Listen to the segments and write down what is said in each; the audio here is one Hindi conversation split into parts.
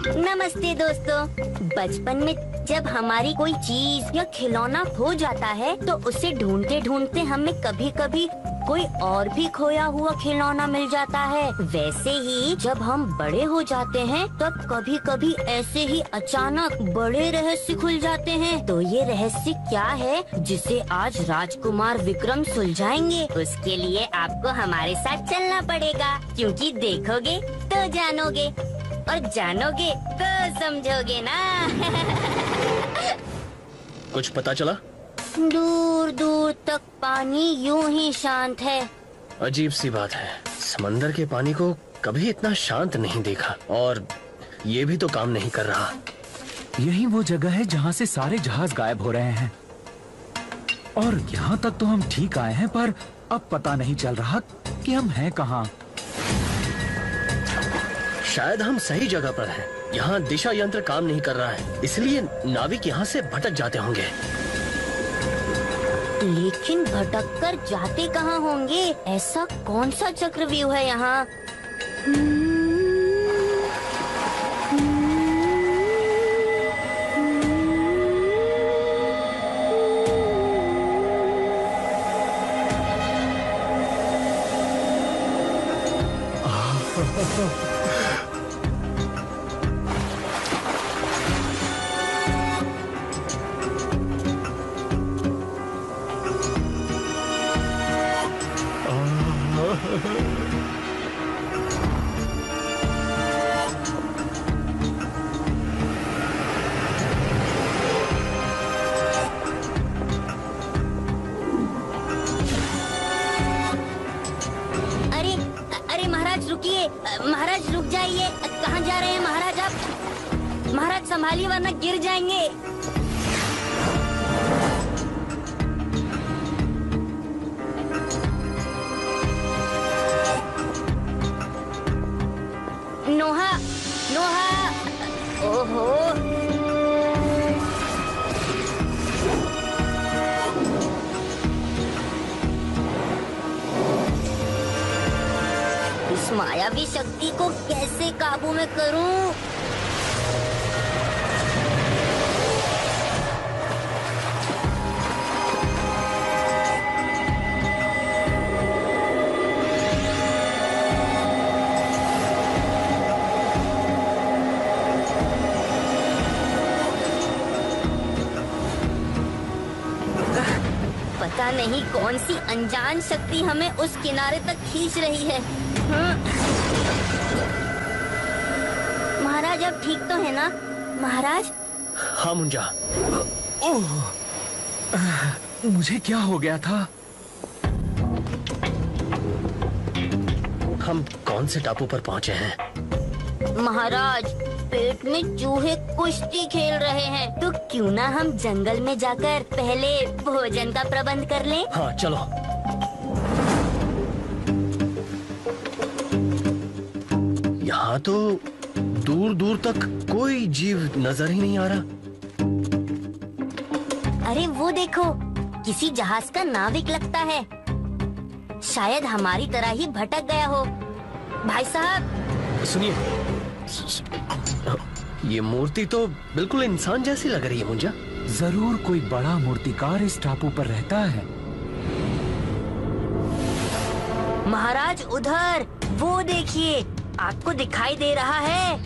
नमस्ते दोस्तों। बचपन में जब हमारी कोई चीज या खिलौना खो जाता है तो उसे ढूंढते ढूंढते हमें कभी कभी कोई और भी खोया हुआ खिलौना मिल जाता है। वैसे ही जब हम बड़े हो जाते हैं तब कभी कभी ऐसे ही अचानक बड़े रहस्य खुल जाते हैं। तो ये रहस्य क्या है जिसे आज राजकुमार विक्रम सुलझाएंगे? उसके लिए आपको हमारे साथ चलना पड़ेगा, क्योंकि देखोगे तो जानोगे और जानोगे तो समझोगे ना। कुछ पता चला? दूर दूर तक पानी यूं ही शांत है। अजीब सी बात है, समंदर के पानी को कभी इतना शांत नहीं देखा, और ये भी तो काम नहीं कर रहा। यही वो जगह है जहाँ से सारे जहाज गायब हो रहे हैं, और यहाँ तक तो हम ठीक आए हैं, पर अब पता नहीं चल रहा कि हम हैं कहाँ। शायद हम सही जगह पर हैं। यहाँ दिशा यंत्र काम नहीं कर रहा है, इसलिए नाविक यहाँ से भटक जाते होंगे। लेकिन भटक कर जाते कहाँ होंगे? ऐसा कौन सा चक्रव्यूह है यहाँ? रुकिए महाराज, रुक जाइए। कहाँ जा रहे हैं महाराज आप? महाराज संभालिए वरना गिर जाएंगे। नोहा, नोहा, ओहो। इस मायावी शक्ति को कैसे काबू में करूं? पता नहीं कौन सी अनजान शक्ति हमें उस किनारे तक खींच रही है। महाराज अब ठीक तो है ना महाराज? हाँ मुंजा। ओह, मुझे क्या हो गया था? हम कौन से टापू पर पहुँचे हैं? महाराज पेट में चूहे कुश्ती खेल रहे हैं, तो क्यों ना हम जंगल में जाकर पहले भोजन का प्रबंध कर लें? हाँ चलो। यहाँ तो दूर दूर तक कोई जीव नजर ही नहीं आ रहा। अरे वो देखो, किसी जहाज का नाविक लगता है। शायद हमारी तरह ही भटक गया हो। भाई साहब सुनिए, ये मूर्ति तो बिल्कुल इंसान जैसी लग रही है मुंजा। जरूर कोई बड़ा मूर्तिकार इस टापू पर रहता है। महाराज उधर वो देखिए, आपको दिखाई दे रहा है?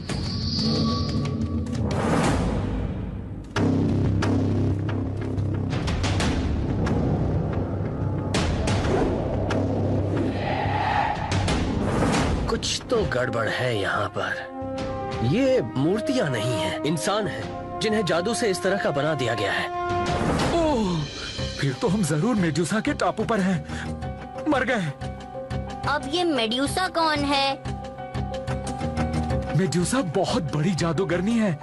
कुछ तो गड़बड़ है यहाँ पर। ये मूर्तियाँ नहीं हैं, इंसान हैं, जिन्हें जादू से इस तरह का बना दिया गया है। ओह, फिर तो हम जरूर मेड्यूसा के टापू पर हैं। मर गए। अब ये मेड्यूसा कौन है? मेड्यूसा बहुत बड़ी जादूगरनी है।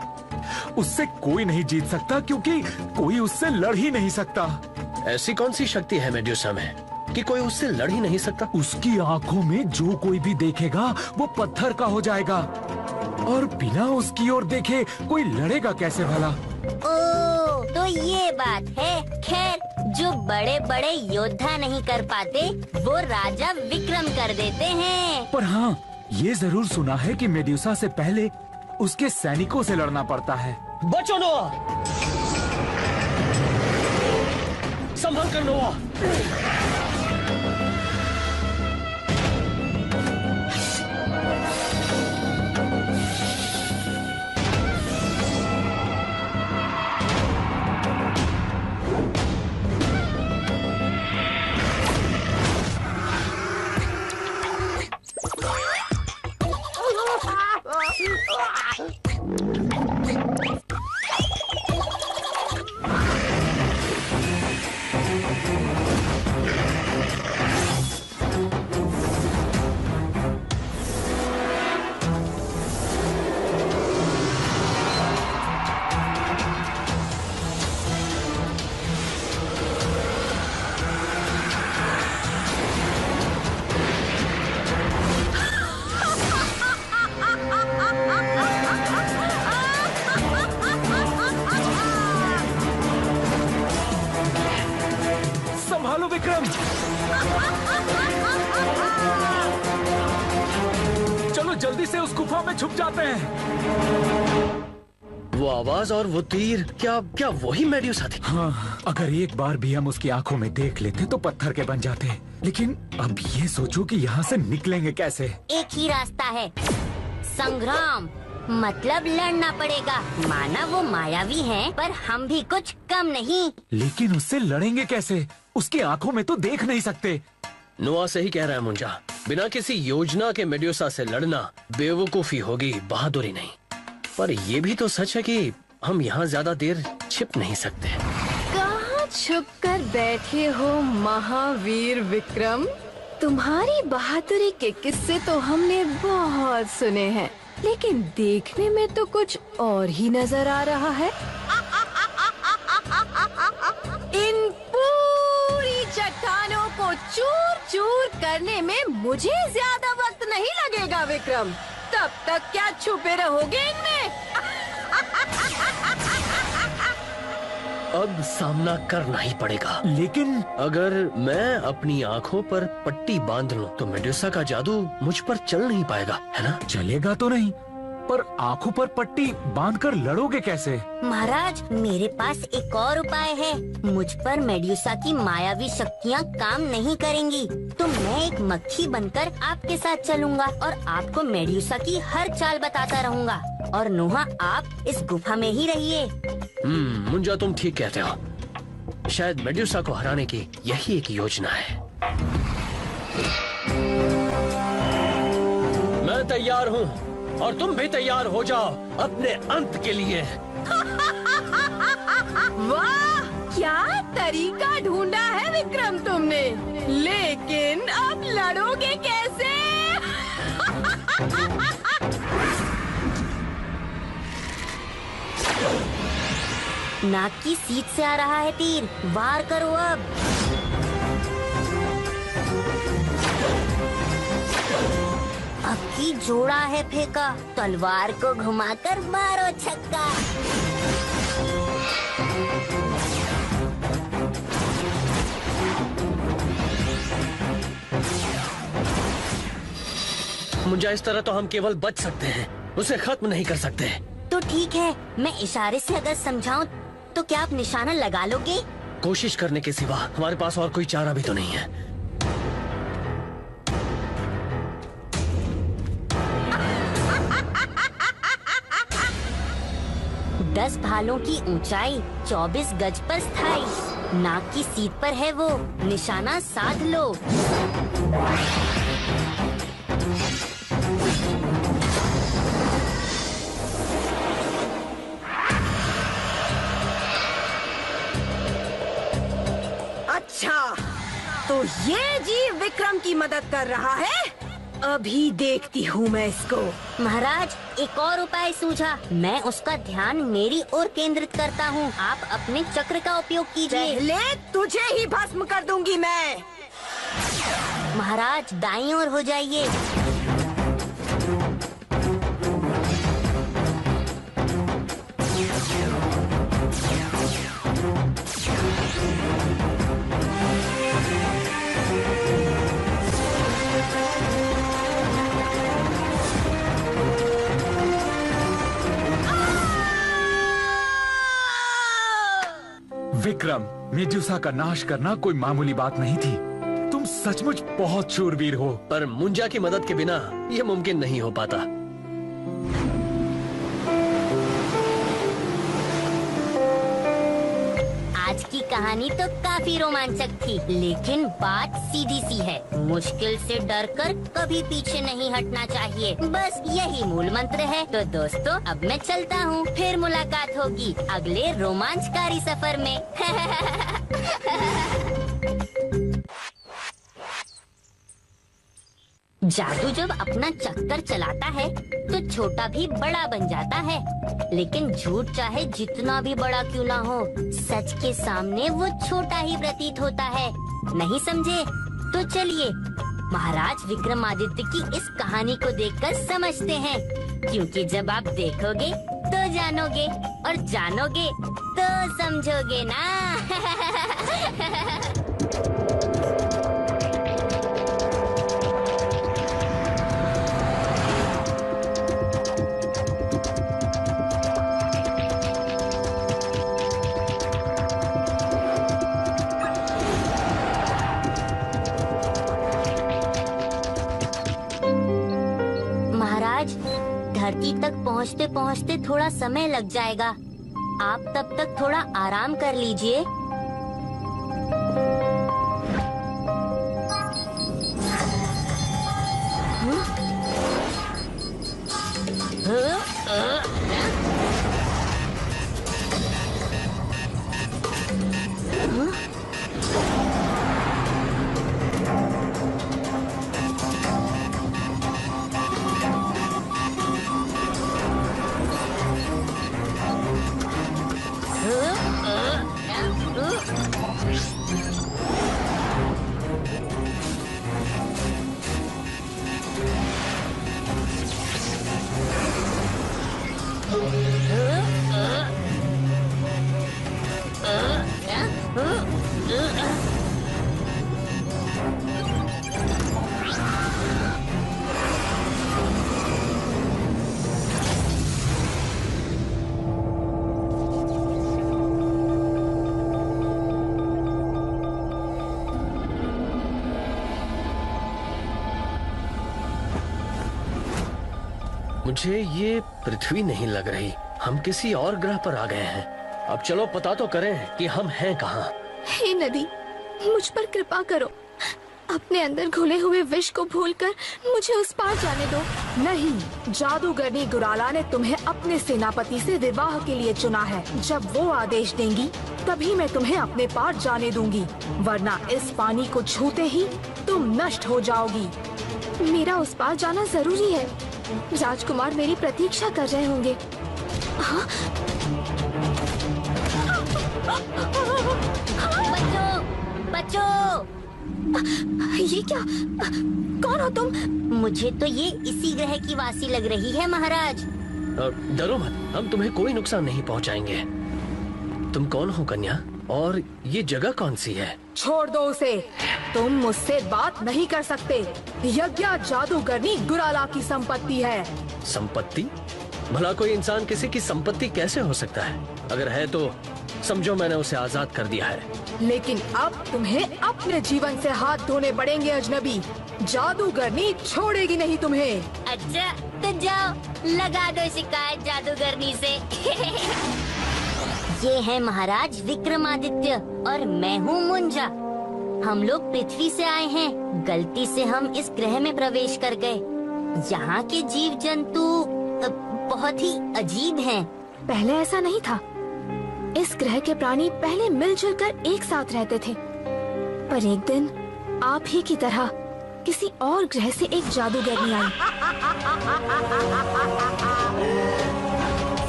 उससे कोई नहीं जीत सकता, क्योंकि कोई उससे लड़ ही नहीं सकता। ऐसी कौन सी शक्ति है मेड्यूसा में कि कोई उससे लड़ ही नहीं सकता? उसकी आंखों में जो कोई भी देखेगा वो पत्थर का हो जाएगा, और बिना उसकी ओर देखे कोई लड़ेगा कैसे भला? ओह, तो ये बात है। खैर, जो बड़े बड़े योद्धा नहीं कर पाते वो राजा विक्रम कर देते हैं। पर हाँ, ये जरूर सुना है कि मेड्यूसा से पहले उसके सैनिकों से लड़ना पड़ता है। बचो नोआ, संभल कर नोआ। संभालो विक्रम। चलो जल्दी से उस गुफा में छुप जाते हैं। वो आवाज और वो तीर, क्या क्या वही मेड्यूसा थी? हाँ, अगर एक बार भी हम उसकी आंखों में देख लेते तो पत्थर के बन जाते। लेकिन अब ये सोचो कि यहाँ से निकलेंगे कैसे? एक ही रास्ता है, संग्राम। मतलब लड़ना पड़ेगा। माना वो मायावी हैं, पर हम भी कुछ कम नहीं। लेकिन उससे लड़ेंगे कैसे? उसकी आंखों में तो देख नहीं सकते। नोआ सही कह रहा है मुंजा, बिना किसी योजना के मेड्यूसा से लड़ना बेवकूफी होगी, बहादुरी नहीं। पर ये भी तो सच है कि हम यहाँ ज्यादा देर छिप नहीं सकते। कहाँ छुप कर बैठे हो महावीर विक्रम? तुम्हारी बहादुरी के किस्से तो हमने बहुत सुने हैं, लेकिन देखने में तो कुछ और ही नजर आ रहा है। इन पूरी चट्टानों को चूर चूर करने में मुझे ज्यादा वक्त नहीं लगेगा विक्रम। तब तक क्या छुपे रहोगे इनमें? अब सामना करना ही पड़ेगा। लेकिन अगर मैं अपनी आंखों पर पट्टी बांध लूं तो मेड्यूसा का जादू मुझ पर चल नहीं पाएगा, है ना? चलेगा तो नहीं, पर आंखों पर पट्टी बांधकर लड़ोगे कैसे? महाराज, मेरे पास एक और उपाय है। मुझ पर मेड्यूसा की मायावी शक्तियाँ काम नहीं करेंगी, तो मैं एक मक्खी बनकर आपके साथ चलूंगा और आपको मेड्यूसा की हर चाल बताता रहूंगा। और नोहा, आप इस गुफा में ही रहिए। मुंजा, तुम ठीक कहते हो। शायद मेड्यूसा को हराने की यही एक योजना है। मैं तैयार हूँ और तुम भी तैयार हो जाओ अपने अंत के लिए। वाह, क्या तरीका ढूंढा है विक्रम तुमने। लेकिन अब लड़ोगे कैसे? नाक की सीट से आ रहा है तीर, वार करो अब। अब की जोड़ा है फेंका, तलवार को घुमाकर मारो छक्का। मुंजा, इस तरह तो हम केवल बच सकते हैं, उसे खत्म नहीं कर सकते। तो ठीक है, मैं इशारे से अगर समझाऊं तो क्या आप निशाना लगा लोगे? कोशिश करने के सिवा हमारे पास और कोई चारा भी तो नहीं है। दस भालों की ऊंचाई, 24 गज पर स्थायी। नाक की सीट पर है वो, निशाना साध लो। अच्छा, तो ये जीव विक्रम की मदद कर रहा है। अभी देखती हूँ मैं इसको। महाराज, एक और उपाय सूझा। मैं उसका ध्यान मेरी ओर केंद्रित करता हूँ। आप अपने चक्र का उपयोग कीजिए। पहले तुझे ही भस्म कर दूंगी मैं। महाराज, दाईं ओर हो जाइए। विक्रम, मेडुसा का नाश करना कोई मामूली बात नहीं थी। तुम सचमुच बहुत शूरवीर हो। पर मुंजा की मदद के बिना यह मुमकिन नहीं हो पाता। आज की कहानी तो काफी रोमांचक थी, लेकिन बात सीधी सी है, मुश्किल से डरकर कभी पीछे नहीं हटना चाहिए। बस यही मूल मंत्र है। तो दोस्तों, अब मैं चलता हूँ, फिर मुलाकात होगी अगले रोमांचकारी सफर में। जादू जब अपना चक्कर चलाता है तो छोटा भी बड़ा बन जाता है, लेकिन झूठ चाहे जितना भी बड़ा क्यों ना हो, सच के सामने वो छोटा ही प्रतीत होता है। नहीं समझे? तो चलिए महाराज विक्रमादित्य की इस कहानी को देखकर समझते हैं, क्योंकि जब आप देखोगे तो जानोगे और जानोगे तो समझोगे ना। धरती तक पहुँचते पहुँचते थोड़ा समय लग जाएगा। आप तब तक थोड़ा आराम कर लीजिए। मुझे ये पृथ्वी नहीं लग रही, हम किसी और ग्रह पर आ गए हैं। अब चलो पता तो करें कि हम हैं कहाँ। हे नदी, मुझ पर कृपा करो। अपने अंदर घुले हुए विष को भूलकर मुझे उस पार जाने दो। नहीं, जादूगरनी गुराला ने तुम्हें अपने सेनापति से विवाह के लिए चुना है। जब वो आदेश देंगी तभी मैं तुम्हें अपने पार जाने दूंगी, वरना इस पानी को छूते ही तुम नष्ट हो जाओगी। मेरा उस पार जाना जरूरी है। राजकुमार मेरी प्रतीक्षा कर रहे होंगे। बच्चों, बच्चों! ये क्या? कौन हो तुम? मुझे तो ये इसी ग्रह की वासी लग रही है महाराज। डरो मत, हम तुम्हें कोई नुकसान नहीं पहुंचाएंगे। तुम कौन हो कन्या, और ये जगह कौन सी है? छोड़ दो उसे, तुम मुझसे बात नहीं कर सकते। यज्ञ जादूगरनी गुराला की संपत्ति है। संपत्ति? भला कोई इंसान किसी की संपत्ति कैसे हो सकता है? अगर है तो समझो मैंने उसे आजाद कर दिया है। लेकिन अब तुम्हें अपने जीवन से हाथ धोने पड़ेंगे अजनबी। जादूगरनी छोड़ेगी नहीं तुम्हें। अच्छा, तो जाओ लगा दो शिकायत जादूगरनी से। ये है महाराज विक्रमादित्य और मैं हूँ मुंजा। हम लोग पृथ्वी से आए हैं। गलती से हम इस ग्रह में प्रवेश कर गए। यहाँ के जीव जंतु बहुत ही अजीब हैं। पहले ऐसा नहीं था। इस ग्रह के प्राणी पहले मिलजुल कर एक साथ रहते थे, पर एक दिन आप ही की तरह किसी और ग्रह से एक जादूगरनी आई।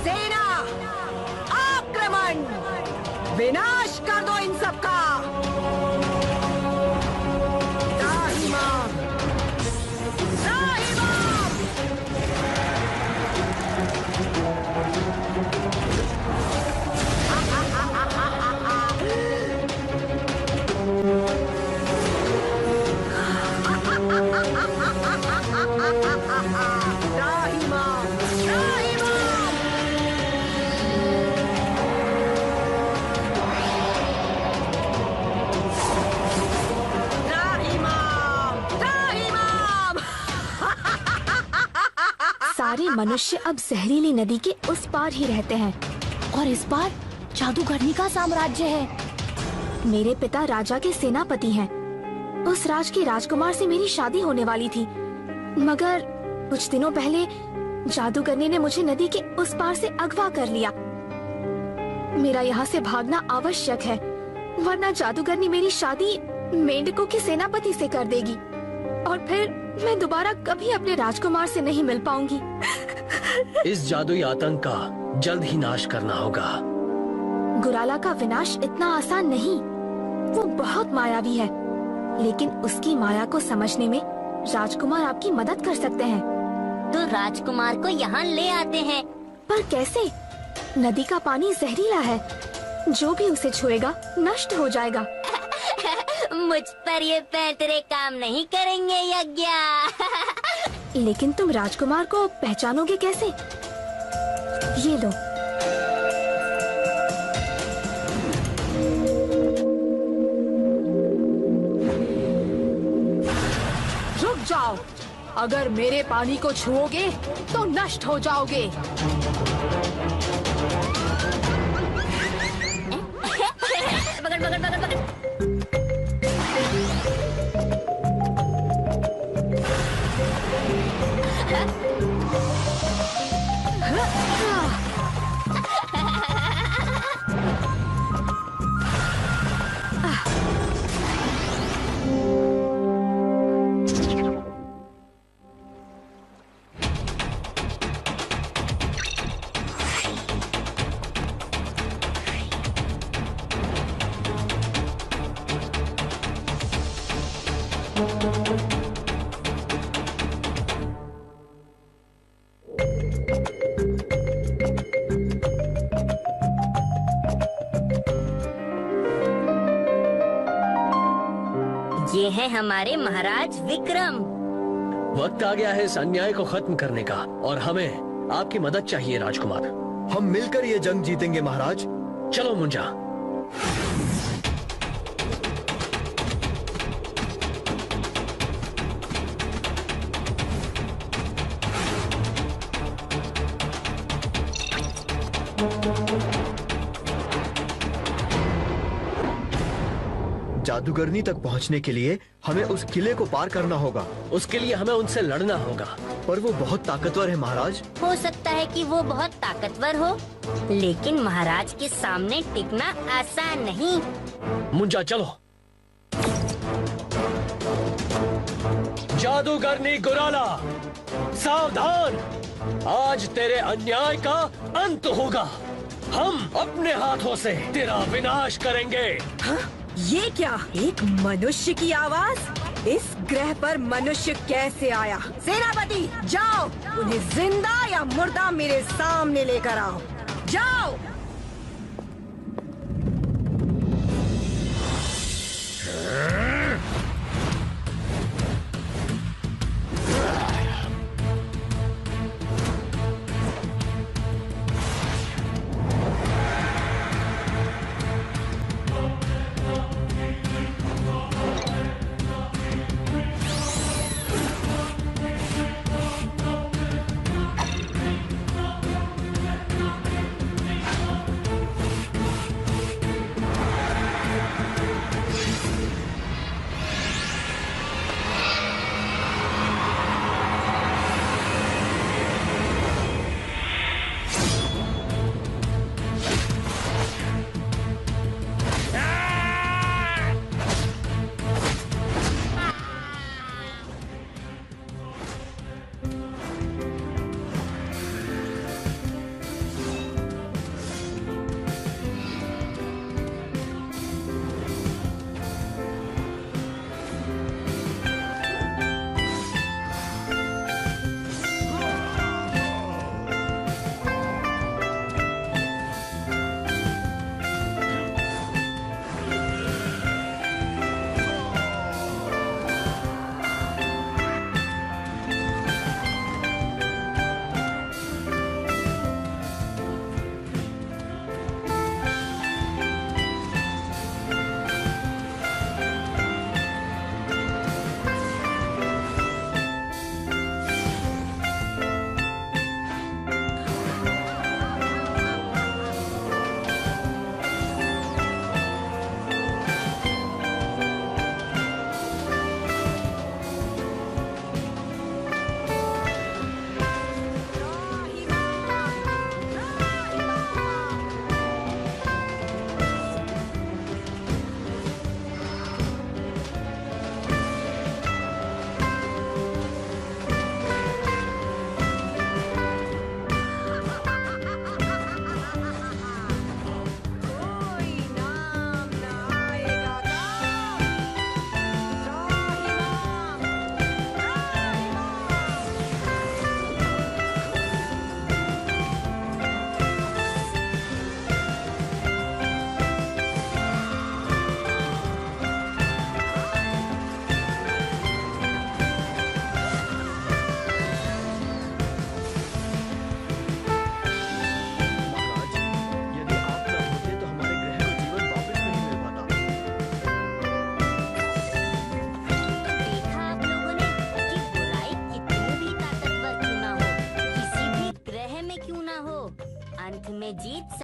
सेना, आक्रमण! विनाश कर दो इन सबका। मनुष्य अब जहरीली नदी के उस पार ही रहते हैं और इस पार जादूगरनी का साम्राज्य है। मेरे पिता राजा के सेनापति हैं। उस राज के राजकुमार से मेरी शादी होने वाली थी, मगर कुछ दिनों पहले जादूगरनी ने मुझे नदी के उस पार से अगवा कर लिया। मेरा यहाँ से भागना आवश्यक है, वरना जादूगरनी मेरी शादी मेंढकों के सेनापति से कर देगी और फिर मैं दोबारा कभी अपने राजकुमार से नहीं मिल पाऊंगी। इस जादुई आतंक का जल्द ही नाश करना होगा। गुराला का विनाश इतना आसान नहीं, वो बहुत मायावी है, लेकिन उसकी माया को समझने में राजकुमार आपकी मदद कर सकते हैं। तो राजकुमार को यहाँ ले आते हैं। पर कैसे? नदी का पानी जहरीला है, जो भी उसे छुएगा नष्ट हो जाएगा। मुझ पर ये पैंतरे काम नहीं करेंगे यज्ञ। लेकिन तुम राजकुमार को पहचानोगे कैसे? ये लो। रुक जाओ, अगर मेरे पानी को छुओगे तो नष्ट हो जाओगे। पकड़ पकड़ पकड़ पकड़। ये है हमारे महाराज विक्रम। वक्त आ गया है इस अन्याय को खत्म करने का और हमें आपकी मदद चाहिए राजकुमार। हम मिलकर ये जंग जीतेंगे महाराज। चलो मुंजा। जादूगरनी तक पहुंचने के लिए हमें उस किले को पार करना होगा। उसके लिए हमें उनसे लड़ना होगा। पर वो बहुत ताकतवर है महाराज। हो सकता है कि वो बहुत ताकतवर हो, लेकिन महाराज के सामने टिकना आसान नहीं। मुंजा चलो। जादूगरनी गुराला, सावधान, आज तेरे अन्याय का अंत होगा। हम अपने हाथों से तेरा विनाश करेंगे। ये क्या? एक मनुष्य की आवाज? इस ग्रह पर मनुष्य कैसे आया? सेनापति जाओ, उन्हें जिंदा या मुर्दा मेरे सामने लेकर आओ। जाओ। में जीत